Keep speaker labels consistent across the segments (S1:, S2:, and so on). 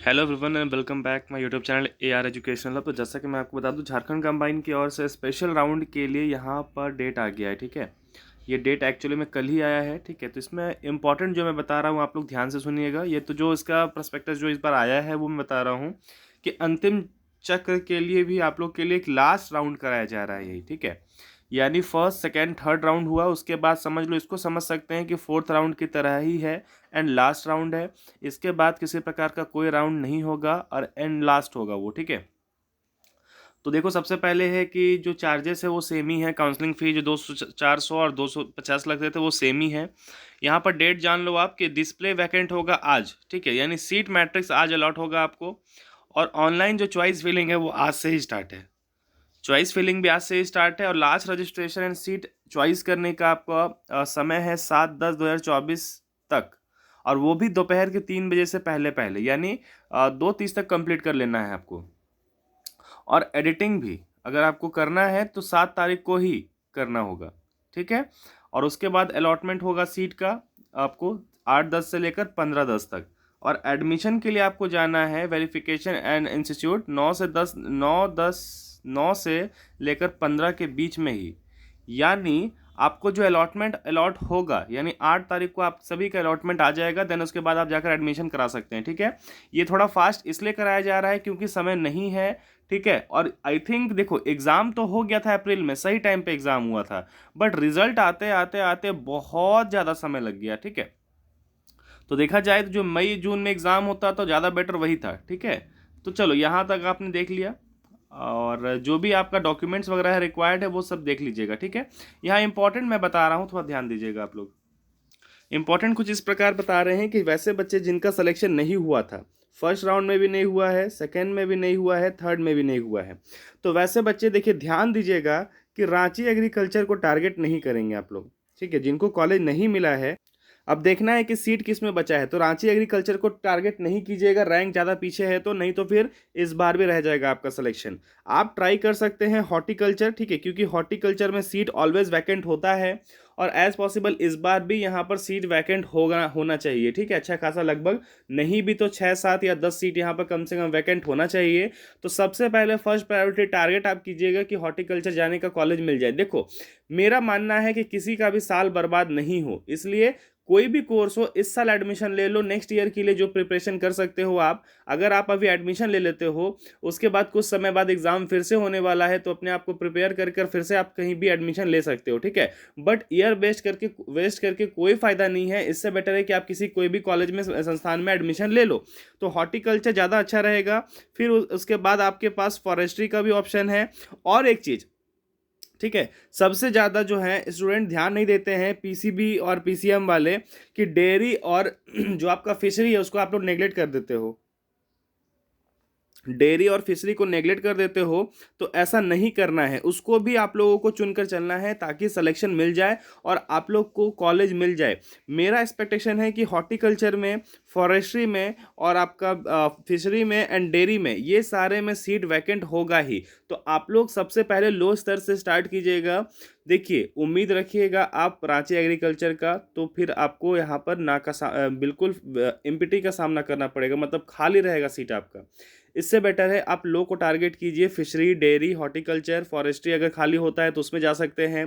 S1: Hello everyone and welcome back my YouTube channel AR educational hub. तो जैसा कि मैं आपको बता दूं, झारखंड कंबाइन की ओर से स्पेशल राउंड के लिए यहाँ पर डेट आ गया है। ठीक है, ये डेट एक्चुअली में कल ही आया है। ठीक है, तो इसमें इंपॉर्टेंट जो मैं बता रहा हूँ आप लोग ध्यान से सुनिएगा। ये तो जो इसका प्रोस्पेक्टस जो इस बार आया है वो मैं बता रहा हूँ कि अंतिम चक्र के लिए भी आप लोग के लिए एक लास्ट राउंड कराया जा रहा है यही। ठीक है, यानी फर्स्ट सेकेंड थर्ड राउंड हुआ, उसके बाद समझ लो, इसको समझ सकते हैं कि फोर्थ राउंड की तरह ही है एंड लास्ट राउंड है। इसके बाद किसी प्रकार का कोई राउंड नहीं होगा और एंड लास्ट होगा वो। ठीक है, तो देखो सबसे पहले है कि जो चार्जेस है वो सेम ही है। काउंसलिंग फी जो 200 400 और 250 लगते थे वो सेम ही है। यहाँ पर डेट जान लो आप कि डिस्प्ले वैकेंट होगा आज। ठीक है, यानी सीट मैट्रिक्स आज अलॉट होगा आपको। और ऑनलाइन जो चॉइस फिलिंग है वो आज से ही स्टार्ट है। चॉइस फिलिंग भी आज से ही स्टार्ट है और last registration and seat choice करने का आपका समय है 7/10/2024 तक। और वो भी दोपहर के 3 बजे से पहले पहले, यानी 2:30 तक कंप्लीट कर लेना है आपको। और एडिटिंग भी अगर आपको करना है तो 7 तारीख को ही करना होगा। ठीक है, और उसके बाद अलॉटमेंट होगा सीट का आपको 8/10 से लेकर 15/10 तक। और एडमिशन के लिए आपको जाना है वेरिफिकेशन एंड इंस्टीट्यूट 9 से लेकर 15 के बीच में ही। यानी आपको जो अलॉटमेंट अलॉट होगा, यानी 8 तारीख को आप सभी का अलॉटमेंट आ जाएगा, देन उसके बाद आप जाकर एडमिशन करा सकते हैं। ठीक है, ये थोड़ा फास्ट इसलिए कराया जा रहा है क्योंकि समय नहीं है। ठीक है, और आई थिंक देखो एग्जाम तो हो गया था अप्रैल में, सही टाइम पे एग्जाम हुआ था, बट रिजल्ट आते आते आते बहुत ज़्यादा समय लग गया। ठीक है, तो देखा जाए तो जो मई जून में एग्जाम होता तो ज़्यादा बेटर वही था। ठीक है, तो चलो यहाँ तक आपने देख लिया और जो भी आपका डॉक्यूमेंट्स वगैरह है रिक्वायर्ड है वो सब देख लीजिएगा। ठीक है, यहाँ इंपॉर्टेंट मैं बता रहा हूँ, थोड़ा ध्यान दीजिएगा आप लोग। इंपॉर्टेंट कुछ इस प्रकार बता रहे हैं कि वैसे बच्चे जिनका सिलेक्शन नहीं हुआ था, फर्स्ट राउंड में भी नहीं हुआ है, सेकेंड में भी नहीं हुआ है, थर्ड में भी नहीं हुआ है, तो वैसे बच्चे देखिए ध्यान दीजिएगा कि रांची एग्रीकल्चर को टारगेट नहीं करेंगे आप लोग। ठीक है, जिनको कॉलेज नहीं मिला है, अब देखना है कि सीट किस में बचा है, तो रांची एग्रीकल्चर को टारगेट नहीं कीजिएगा। रैंक ज़्यादा पीछे है तो, नहीं तो फिर इस बार भी रह जाएगा आपका सिलेक्शन। आप ट्राई कर सकते हैं हॉर्टिकल्चर। ठीक है, क्योंकि हॉर्टिकल्चर में सीट ऑलवेज वैकेंट होता है और एज पॉसिबल इस बार भी यहाँ पर सीट वैकेंट होना चाहिए। ठीक है, अच्छा खासा, लगभग नहीं भी तो 6 7 या 10 सीट यहाँ पर कम से कम वैकेंट होना चाहिए। तो सबसे पहले फर्स्ट प्रायोरिटी टारगेट आप कीजिएगा कि हॉर्टिकल्चर जाने का कॉलेज मिल जाए। देखो मेरा मानना है कि किसी का भी साल बर्बाद नहीं हो, इसलिए कोई भी कोर्स हो इस साल एडमिशन ले लो। नेक्स्ट ईयर के लिए जो प्रिपरेशन कर सकते हो आप, अगर आप अभी एडमिशन ले लेते हो, उसके बाद कुछ समय बाद एग्जाम फिर से होने वाला है, तो अपने आप को प्रिपेयर कर फिर से आप कहीं भी एडमिशन ले सकते हो। ठीक है, बट ईयर वेस्ट करके कोई फायदा नहीं है। इससे बेटर है कि आप किसी कोई भी कॉलेज में, संस्थान में एडमिशन ले लो, तो हॉर्टिकल्चर ज़्यादा अच्छा रहेगा। फिर उसके बाद आपके पास फॉरेस्ट्री का भी ऑप्शन है। और एक चीज़, ठीक है, सबसे ज़्यादा जो है स्टूडेंट ध्यान नहीं देते हैं पीसीबी और पीसीएम वाले, कि डेयरी और जो आपका फिशरी है उसको आप लोग नेगलेक्ट कर देते हो, डेयरी और फिशरी को नेगलेक्ट कर देते हो। तो ऐसा नहीं करना है, उसको भी आप लोगों को चुनकर चलना है ताकि सिलेक्शन मिल जाए और आप लोग को कॉलेज मिल जाए। मेरा एक्सपेक्टेशन है कि हॉर्टिकल्चर में, फॉरेस्ट्री में और आपका फिशरी में एंड डेयरी में, ये सारे में सीट वैकेंट होगा ही। तो आप लोग सबसे पहले लो स्तर से स्टार्ट कीजिएगा। देखिए उम्मीद रखिएगा आप रांची एग्रीकल्चर का, तो फिर आपको यहाँ पर बिल्कुल एमपीटी का सामना करना पड़ेगा, मतलब खाली रहेगा सीट आपका। इससे बेटर है आप लो को टारगेट कीजिए। फिशरी, डेयरी, हॉर्टिकल्चर, फॉरेस्ट्री अगर खाली होता है तो उसमें जा सकते हैं।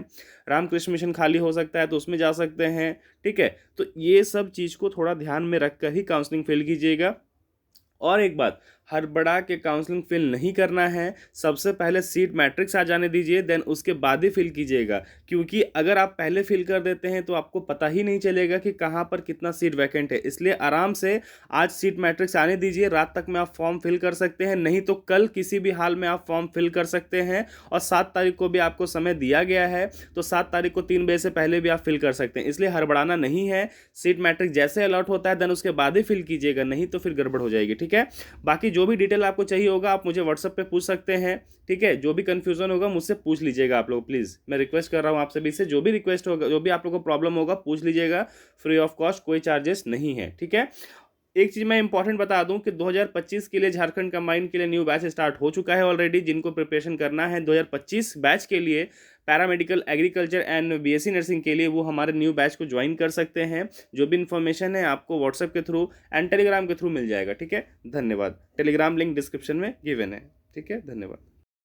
S1: रामकृष्ण मिशन खाली हो सकता है तो उसमें जा सकते हैं। ठीक है, तो ये सब चीज़ को थोड़ा ध्यान में रख कर ही काउंसलिंग फिल कीजिएगा। और एक बात, हड़बड़ा के काउंसलिंग फिल नहीं करना है। सबसे पहले सीट मैट्रिक्स आ जाने दीजिए, देन उसके बाद ही फिल कीजिएगा। क्योंकि अगर आप पहले फिल कर देते हैं तो आपको पता ही नहीं चलेगा कि कहाँ पर कितना सीट वैकेंट है। इसलिए आराम से आज सीट मैट्रिक्स आने दीजिए, रात तक में आप फॉर्म फिल कर सकते हैं, नहीं तो कल किसी भी हाल में आप फॉर्म फिल कर सकते हैं। और 7 तारीख को भी आपको समय दिया गया है, तो 7 तारीख को 3 बजे से पहले भी आप फिल कर सकते हैं। इसलिए हड़बड़ाना नहीं है। सीट मैट्रिक्स जैसे अलॉट होता है देन उसके बाद ही फिल कीजिएगा, नहीं तो फिर गड़बड़ हो जाएगी। ठीक है, बाकी जो भी डिटेल आपको चाहिए होगा आप मुझे व्हाट्सएप पे पूछ सकते हैं। ठीक है, जो भी कंफ्यूजन होगा मुझसे पूछ लीजिएगा आप लोग, प्लीज़ मैं रिक्वेस्ट कर रहा हूँ आप सभी से, जो भी रिक्वेस्ट होगा, जो भी आप लोगों को प्रॉब्लम होगा पूछ लीजिएगा, फ्री ऑफ कॉस्ट, कोई चार्जेस नहीं है। ठीक है, एक चीज़ मैं इंपॉर्टेंट बता दूं कि 2025 के लिए झारखंड कंबाइन के लिए न्यू बैच स्टार्ट हो चुका है ऑलरेडी। जिनको प्रिपरेशन करना है 2025 बैच के लिए, paramedical, agriculture and BSc nursing के लिए वो हमारे न्यू बैच को ज्वाइन कर सकते हैं। जो भी इन्फॉर्मेशन है आपको व्हाट्सएप के थ्रू एंड टेलीग्राम के थ्रू मिल जाएगा। ठीक है, धन्यवाद। टेलीग्राम लिंक डिस्क्रिप्शन में गिवन है। ठीक है, धन्यवाद।